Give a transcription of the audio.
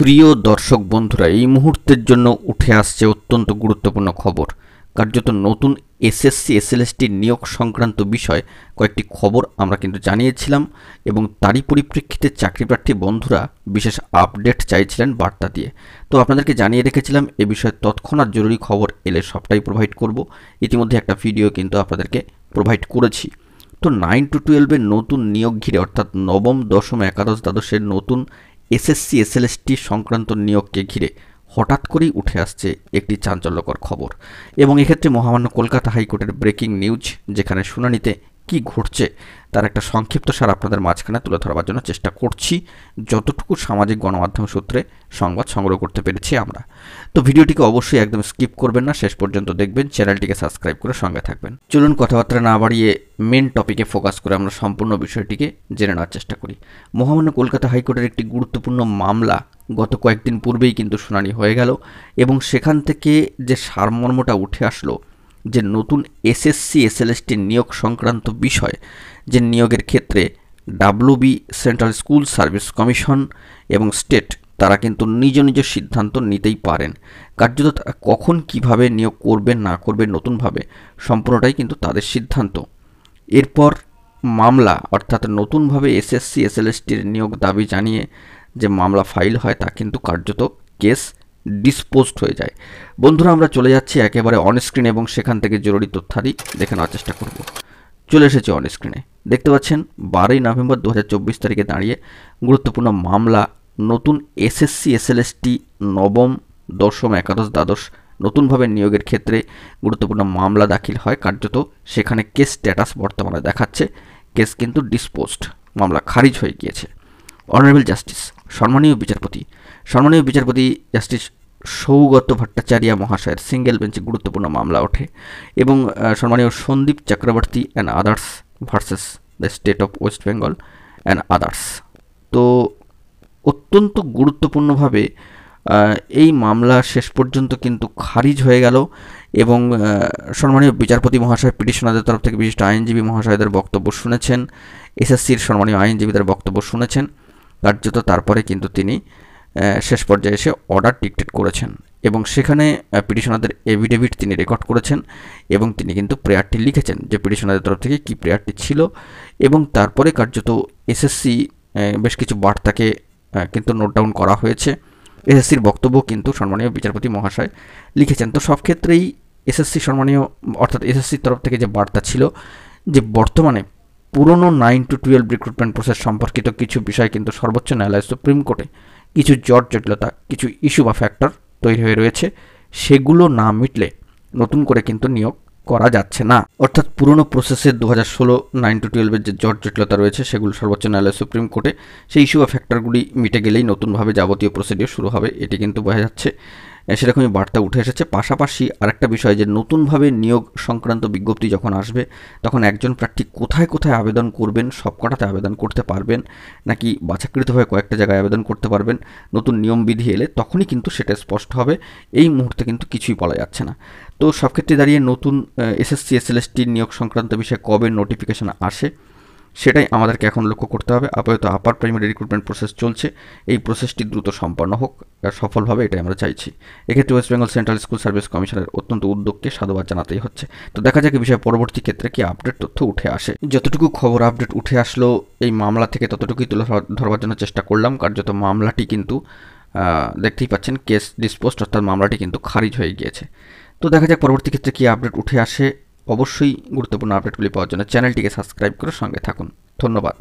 প্রিয় দর্শক বন্ধুরা, এই মুহূর্তের জন্য উঠে আসছে অত্যন্ত গুরুত্বপূর্ণ খবর। কার্যত নতুন এসএসসি এসএলএসটি নিয়োগ সংক্রান্ত বিষয় কয়েকটি খবর আমরা কিন্তু জানিয়েছিলাম এবং তারই পরিপ্রেক্ষিতে চাকরিপ্রার্থী বন্ধুরা বিশেষ আপডেট চাইছিলেন বার্তা দিয়ে। তো আপনাদেরকে জানিয়ে রেখেছিলাম এ বিষয়ে তৎক্ষণাৎ জরুরি খবর এলে সবটাই প্রোভাইড করব। ইতিমধ্যে একটা ভিডিও কিন্তু আপনাদেরকে প্রোভাইড করেছি। তো 9 to 12 নতুন নিয়োগ ঘিরে অর্থাৎ নবম, দশম, একাদশ, দ্বাদশের নতুন এসএসসি এসএলএসটি সংক্রান্ত নিয়োগকে ঘিরে হঠাৎ করেই উঠে আসছে একটি চাঞ্চল্যকর খবর এবং এক্ষেত্রে মহামান্য কলকাতা হাইকোর্টের ব্রেকিং নিউজ, যেখানে শুনানিতে কি ঘটছে তার একটা সংক্ষিপ্ত সার আপনাদের মাঝখানে তুলে ধরবার জন্য চেষ্টা করছি, যতটুকু সামাজিক গণমাধ্যম সূত্রে সংবাদ সংগ্রহ করতে পেরেছি আমরা। তো ভিডিওটিকে অবশ্যই একদম স্কিপ করবেন না, শেষ পর্যন্ত দেখবেন, চ্যানেলটিকে সাবস্ক্রাইব করে সঙ্গে থাকবেন। চলুন কথাবার্তা না বাড়িয়ে মেন টপিকে ফোকাস করে আমরা সম্পূর্ণ বিষয়টিকে জেনে নেওয়ার চেষ্টা করি। মহামান্য কলকাতা হাইকোর্টের একটি গুরুত্বপূর্ণ মামলা গত কয়েকদিন পূর্বেই কিন্তু শুনানি হয়ে গেল এবং সেখান থেকে যে সারমর্মটা উঠে আসলো যে নতুন এসএসসি এসএলএসটি নিয়োগ সংক্রান্ত বিষয়, যে নিয়োগের ক্ষেত্রে WB, central school service commission এবং স্টেট তারা কিন্তু নিজ নিজ সিদ্ধান্ত নিতেই পারেন। কার্যত কখন কিভাবে নিয়োগ করবেন না করবেন নতুনভাবে সম্পূর্ণটাই কিন্তু তাদের সিদ্ধান্ত। এরপর মামলা অর্থাৎ নতুনভাবে এসএসসি এসএলএসটির নিয়োগ দাবি জানিয়ে যে মামলা ফাইল হয় তা কিন্তু কার্যত কেস ডিসপোজড হয়ে যায়। বন্ধুরা, আমরা চলে যাচ্ছি একেবারে অনস্ক্রিন এবং সেখান থেকে জরুরি তথ্যাদি দেখে নেওয়ার চেষ্টা করব। চলে এসেছি অনস্ক্রিনে, দেখতে পাচ্ছেন 12ই নভেম্বর 2024 তারিখে দাঁড়িয়ে গুরুত্বপূর্ণ মামলা নতুন এসএসসি এসএলএসটি নবম, দশম, একাদশ, দ্বাদশ নতুনভাবে নিয়োগের ক্ষেত্রে গুরুত্বপূর্ণ মামলা দাখিল হয়। কার্যত সেখানে কেস স্ট্যাটাস বর্তমানে দেখাচ্ছে কেস কিন্তু ডিসপোজড, মামলা খারিজ হয়ে গিয়েছে। অনারেবল জাস্টিস সম্মানীয় বিচারপতি জাস্টিস সৌগত ভট্টাচার্য মহাশয়ের সিঙ্গেল বেঞ্চে গুরুত্বপূর্ণ মামলা ওঠে এবং সম্মানীয় Sandip Chakraborty and others versus the state of West Bengal and others. তো অত্যন্ত গুরুত্বপূর্ণভাবে এই মামলা শেষ পর্যন্ত কিন্তু খারিজ হয়ে গেল এবং সম্মানীয় বিচারপতি মহাশয় পিটিশনারদের তরফ থেকে বিশিষ্ট আইনজীবী মহাশয়দের বক্তব্য শুনেছেন, এসএসসির সম্মানীয় আইনজীবীদের বক্তব্য শুনেছেন। কার্যত তারপরে কিন্তু তিনি শেষ পর্যায়ে এসে অর্ডার ডিক্টেট করেছেন এবং সেখানে পিটিশনারদের এভিডেভিট তিনি রেকর্ড করেছেন এবং তিনি কিন্তু প্রেয়ারটি লিখেছেন যে পিটিশনারদের তরফ থেকে কী প্রেয়ারটি ছিল এবং তারপরে কার্যত এসএসসি বেশ কিছু বার্তাকে কিন্তু নোট ডাউন করা হয়েছে। এসএসসির বক্তব্য কিন্তু সম্মানীয় বিচারপতি মহাশয় লিখেছেন। তো সব ক্ষেত্রেই এসএসসি সম্মানীয় অর্থাৎ এসএসসির তরফ থেকে যে বার্তা ছিল যে বর্তমানে পুরনো 9 to 12 রিক্রুটমেন্ট প্রসেস সম্পর্কিত কিছু বিষয় কিন্তু সর্বোচ্চ ন্যায়ালয় সুপ্রিম কোর্টে কিছু জটিলতা, কিছু ইস্যু বা ফ্যাক্টর তৈরি হয়ে রয়েছে, সেগুলো না মিটলে নতুন করে কিন্তু নিয়োগ করা যাচ্ছে না। অর্থাৎ পুরনো প্রসেসের 2016 9 to 12 যে জটিলতা রয়েছে সেগুলো সর্বোচ্চ ন্যায়ালয় সুপ্রিম কোর্টে, সেই ইস্যু বা ফ্যাক্টরগুলি মিটে গেলেই নতুনভাবে যাবতীয় প্রসিডিওর শুরু হবে, এটি কিন্তু বোঝা যাচ্ছে। সেরকমই বার্তা উঠে এসেছে। পাশাপাশি আরেকটা বিষয় যে নতুনভাবে নিয়োগ সংক্রান্ত বিজ্ঞপ্তি যখন আসবে তখন একজন প্রার্থী কোথায় কোথায় আবেদন করবেন, সবকটাতে আবেদন করতে পারবেন নাকি বাছাকৃতভাবে কয়েকটা জায়গায় আবেদন করতে পারবেন, নতুন নিয়মবিধি এলে তখনই কিন্তু সেটা স্পষ্ট হবে। এই মুহূর্তে কিন্তু কিছুই বলা যাচ্ছে না। তো সব ক্ষেত্রে দাঁড়িয়ে নতুন এসএসসি এসএলএসটি নিয়োগ সংক্রান্ত বিষয়ে কবে নোটিফিকেশন আসে সেটাই আমাদেরকে এখন লক্ষ্য করতে হবে। আপাতত আপার প্রাইমারি রিক্রুটমেন্ট প্রসেস চলছে, এই প্রসেসটি দ্রুত সম্পন্ন হোক সফলভাবে, এটাই আমরা চাইছি। এক্ষেত্রে West Bengal central school service কমিশনের অত্যন্ত উদ্যোগকে সাধুবাদ জানাতেই হচ্ছে। তো দেখা যাক এই বিষয়ে পরবর্তী ক্ষেত্রে কি আপডেট তথ্য উঠে আসে। যতটুকু খবর আপডেট উঠে আসলো এই মামলা থেকে ততটুকুই তুলে ধরবার জন্য চেষ্টা করলাম। কার্যত মামলাটি কিন্তু দেখতেই পাচ্ছেন কেস ডিসপোজড, অর্থাৎ মামলাটি কিন্তু খারিজ হয়ে গিয়েছে। তো দেখা যাক পরবর্তী ক্ষেত্রে কি আপডেট উঠে আসে। অবশ্যই গুরুত্বপূর্ণ আপডেটগুলি পাওয়ার জন্য চ্যানেলটিকে সাবস্ক্রাইব করে সঙ্গে থাকুন। ধন্যবাদ।